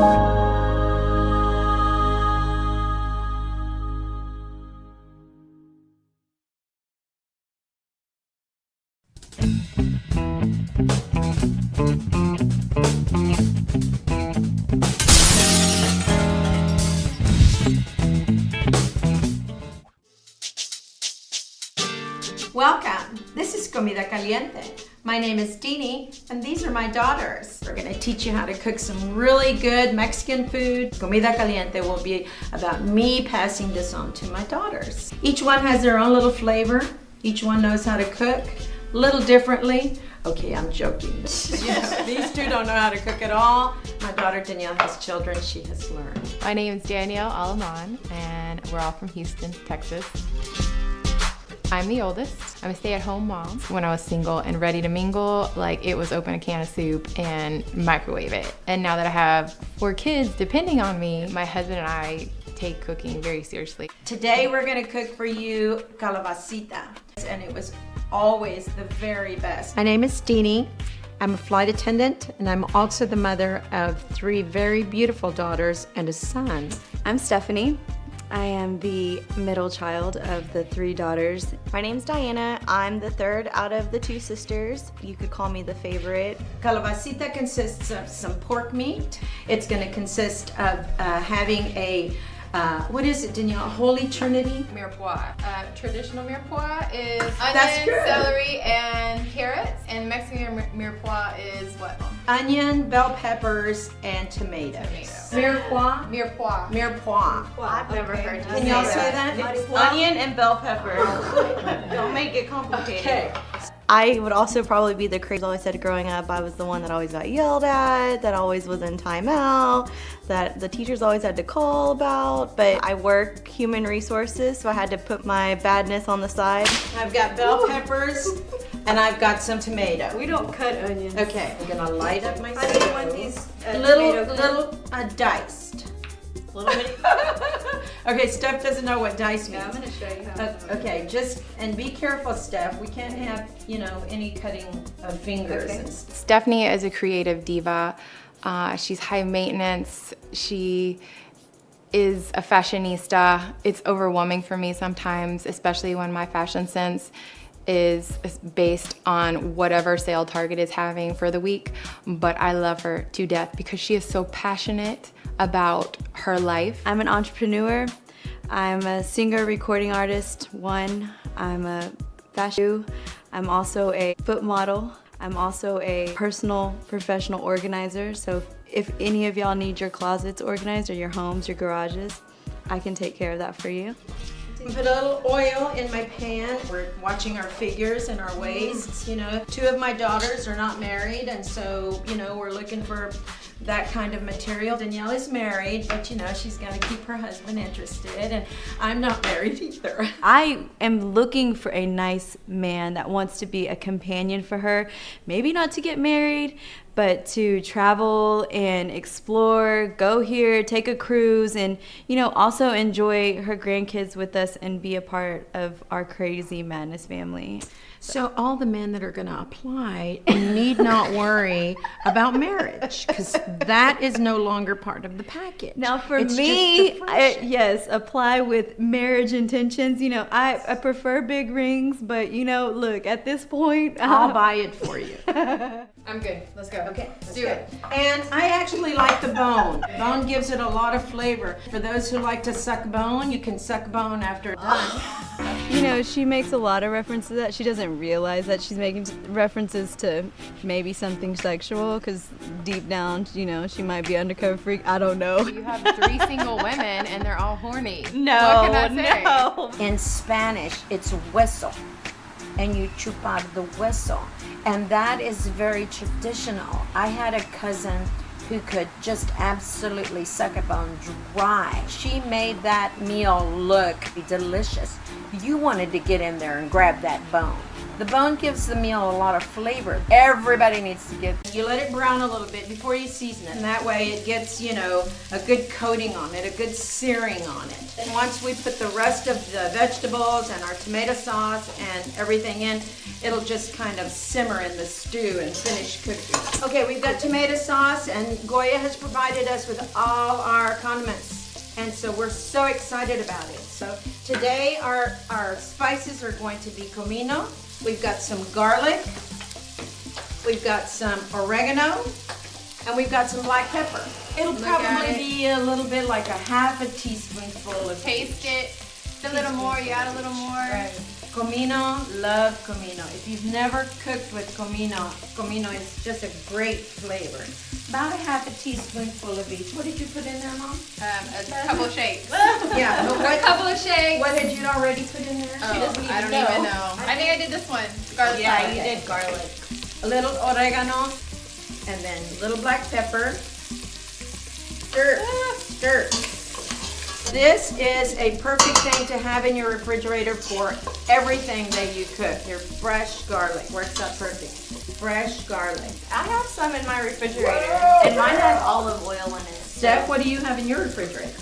Welcome. This is Comida Caliente. My name is Dini, and these are my daughters. We're going to teach you how to cook some really good Mexican food. Comida Caliente will be about me passing this on to my daughters. Each one has their own little flavor. Each one knows how to cook a little differently. Okay, I'm joking. These two don't know how to cook at all. My daughter Danielle has children. She has learned. My name is Danielle Alaman, and we're all from Houston, Texas. I'm the oldest. I'm a stay-at-home mom. When I was single and ready to mingle, like it was open a can of soup and microwave it. And now that I have 4 kids depending on me, my husband and I take cooking very seriously. Today we're gonna cook for you Calabazita, and it was always the very best. My name is Dini. I'm a flight attendant, and I'm also the mother of 3 very beautiful daughters and a son. I'm Stephanie. I am the middle child of the 3 daughters. My name's Diana. I'm the 3rd out of the 2 sisters. You could call me the favorite. Calabazita consists of some pork meat. It's going to consist of having a, what is it, Danielle? Holy Trinity? Mirepoix. Traditional mirepoix is onion, celery, and carrots. And Mexican mirepoix is what? Onion, bell peppers, and tomatoes. Mirepoix? Mirepoix. Mirepoix. I've never heard you Can y'all say that? Onion and bell pepper. Don't make it complicated. Okay. I would also probably be the crazy. I always said growing up, I was the one that always got yelled at, that always was in timeout, that the teachers always had to call about. But I work human resources, so I had to put my badness on the side. I've got bell peppers, and I've got some tomato. We don't cut onions. Okay, I'm gonna light up my I didn't want these little diced. Little bit. Okay, Steph doesn't know what dice means. Yeah, I'm gonna show you how. Okay, just, and be careful, Steph. We can't have, any cutting of fingers. Okay. Stephanie is a creative diva. She's high maintenance. She is a fashionista. It's overwhelming for me sometimes, especially when my fashion sense is based on whatever sale Target is having for the week. But I love her to death because she is so passionate about her life. I'm an entrepreneur. I'm a singer, recording artist, I'm a fashion. I'm also a foot model. I'm also a personal professional organizer. So if any of y'all need your closets organized or your homes, your garages, I can take care of that for you. Put a little oil in my pan. We're watching our figures and our waists. 2 of my daughters are not married, and so, we're looking for that kind of material. Danielle is married, but she's got to keep her husband interested, and I'm not married either. I am looking for a nice man that wants to be a companion for her. Maybe not to get married, but to travel and explore, go here, take a cruise, and also enjoy her grandkids with us and be a part of our crazy madness family. So all the men that are going to apply need not worry about marriage, because that is no longer part of the package. Now for It's me, just the friendship. yes, apply with marriage intentions. I prefer big rings, but look, at this point, I'll buy it for you. I'm good. Let's go. Okay, Let's do it. And I actually like the bone. Bone gives it a lot of flavor. For those who like to suck bone, you can suck bone after done. She makes a lot of references to that. She doesn't realize that she's making references to maybe something sexual, because deep down, she might be undercover freak. I don't know. You have 3 single women and they're all horny. No, What can I say? no. In Spanish, it's hueso, and you chup out the hueso, and that is very traditional. I had a cousin who could just absolutely suck a bone dry. She made that meal look delicious. You wanted to get in there and grab that bone. The bone gives the meal a lot of flavor. Everybody needs to get. You let it brown a little bit before you season it. And that way it gets, you know, a good coating on it, a good searing on it. And once we put the rest of the vegetables and our tomato sauce and everything in, it'll just kind of simmer in the stew and finish cooking. Okay, we've got tomato sauce, and Goya has provided us with all our condiments. And so we're so excited about it. So today our spices are going to be comino. We've got some garlic. We've got some oregano. And we've got some black pepper. It'll probably be a little bit like a half a teaspoonful of. Taste it. A little more, you add a little more. Right. Comino, love comino. If you've never cooked with comino is just a great flavor. About a half a teaspoonful of each. What did you put in there, Mom? A couple of shakes. Yeah, but A couple of shakes. what had you already put in there? I don't even know. I think I did this one. Garlic Yeah, powder. you did garlic. A little oregano, and then a little black pepper. Stir, stir. This is a perfect thing to have in your refrigerator for everything that you cook. Your fresh garlic works out perfect. Fresh garlic. I have some in my refrigerator, and mine has olive oil in it. Steph, what do you have in your refrigerator?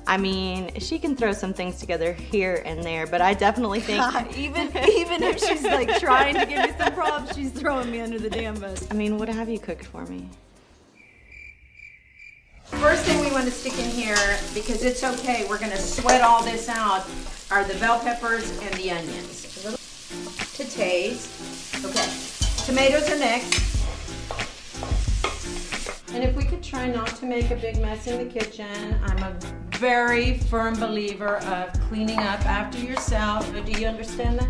I mean, she can throw some things together here and there, but I definitely think even if she's like trying to give me some props, she's throwing me under the damn bus. I mean, what have you cooked for me? First thing we want to stick in here, because it's okay, we're going to sweat all this out, are the bell peppers and the onions. A little to taste. Okay, tomatoes are next. And if we could try not to make a big mess in the kitchen, I'm a very firm believer of cleaning up after yourself. Do you understand that?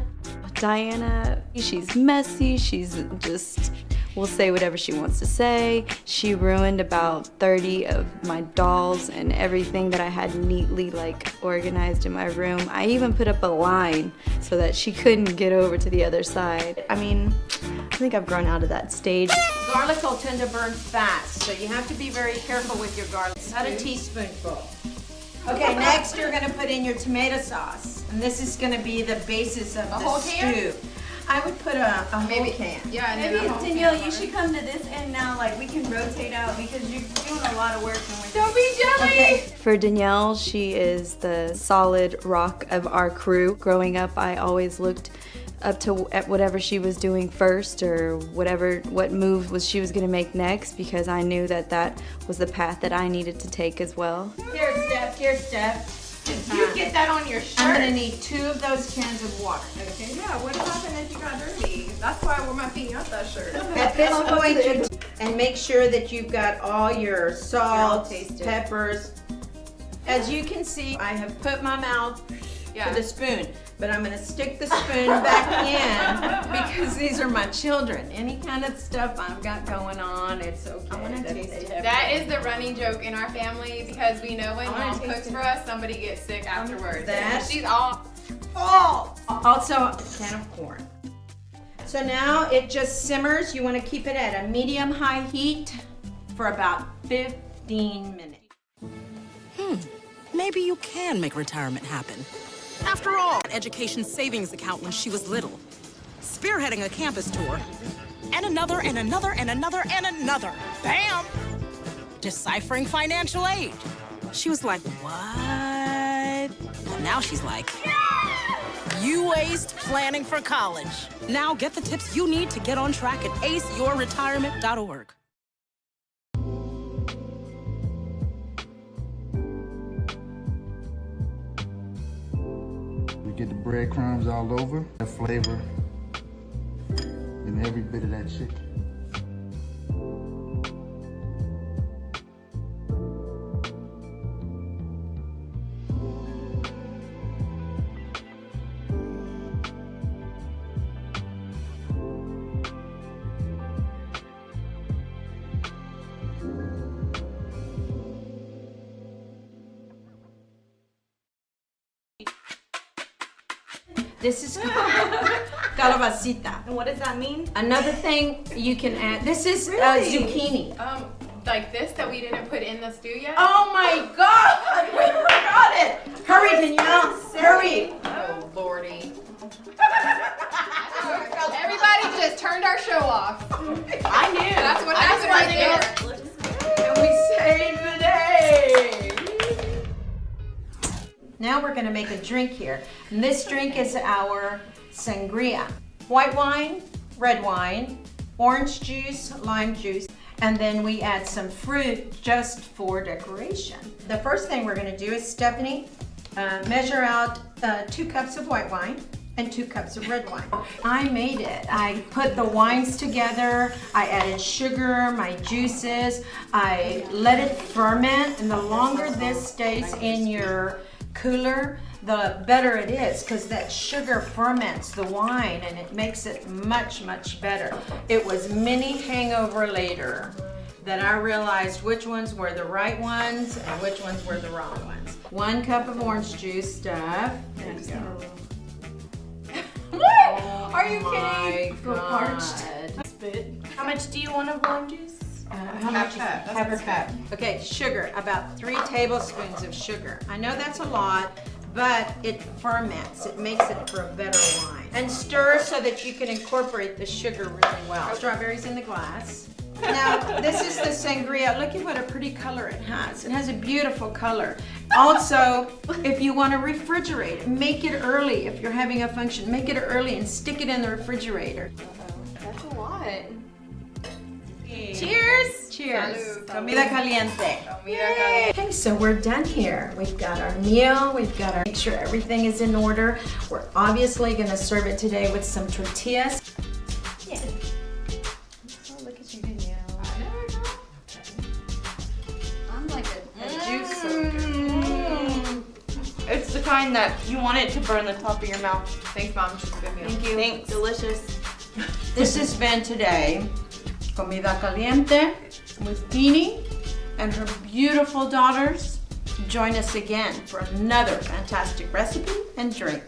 Diana, she's messy, she's just will say whatever she wants to say. She ruined about 30 of my dolls and everything that I had neatly like organized in my room. I even put up a line so that she couldn't get over to the other side. I mean, I think I've grown out of that stage. Garlic will tend to burn fast, so you have to be very careful with your garlic. About a teaspoonful. Okay, next you're gonna put in your tomato sauce. And this is gonna be the basis of the whole can? stew. I would put a whole can. Yeah, and then Maybe the whole Danielle, can. you should come to this end now. Like we can rotate out because you're doing a lot of work. And we're Don't be jelly. Okay. For Danielle, she is the solid rock of our crew. Growing up, I always looked up to at whatever she was doing first or what move she was going to make next, because I knew that was the path that I needed to take as well. Here, Steph, here, Steph. You get that on your shirt. I'm gonna need 2 of those cans of water. Okay. Yeah, what happened if you got dirty? That's why I wore my piñata shirt. At this point, and make sure that you've got all your salt, taste it. peppers. As you can see, I have put my mouth to the spoon, but I'm gonna stick the spoon back in because these are my children. Any kind of stuff I've got going on, it's okay. I wanna taste it. That is the running joke in our family because we know when mom cooks for us, somebody gets sick afterwards. That- She's all. Also, a can of corn. So now it just simmers. You wanna keep it at a medium-high heat for about 15 minutes. Maybe you can make retirement happen. After all, an education savings account when she was little, spearheading a campus tour, and another, and another, and another, and another. Bam! Deciphering financial aid. She was like, what? But now she's like, you aced planning for college. Now get the tips you need to get on track at aceyourretirement.org. Get the breadcrumbs all over, the flavor in every bit of that chicken. This is calabazita. And what does that mean? Another thing you can add, this is zucchini. Like this that we didn't put in the stew yet. Oh my God, we forgot it. Hurry, Danielle, hurry. Oh lordy. Everybody just turned our show off. I knew. That's what happened right there. And we saved the day. Now we're gonna make a drink here. And this drink is our sangria. White wine, red wine, orange juice, lime juice, and then we add some fruit just for decoration. The first thing we're gonna do is Stephanie, measure out 2 cups of white wine and 2 cups of red wine. I made it. I put the wines together, I added sugar, my juices, I let it ferment, and the longer this stays in your cooler, the better it is, because that sugar ferments the wine and it makes it much, much better. It was many hangover later that I realized which ones were the right ones and which ones were the wrong ones. 1 cup of orange juice, Steph. There you go. What? Are you My kidding? God. How much do you want of lime juice? How much? Half a cup. Okay, sugar, about 3 tablespoons of sugar. I know that's a lot, but it ferments. It makes it for a better wine. And stir so that you can incorporate the sugar really well. Strawberries in the glass. Now, this is the sangria. Look at what a pretty color it has. It has a beautiful color. Also, if you want to refrigerate it, make it early. If you're having a function, make it early and stick it in the refrigerator. That's a lot. Cheers! Cheers! Comida Caliente. Okay, so we're done here. We've got our meal, make sure everything is in order. We're obviously gonna serve it today with some tortillas. Yeah. Oh, look at you, Danielle. I'm like a juice soaker. It's the kind that you want it to burn the top of your mouth. Thanks, Mom. She's a good meal. Thank you. Thanks. Delicious. This has been today, Comida Caliente with Dini and her beautiful daughters. Join us again for another fantastic recipe and drink.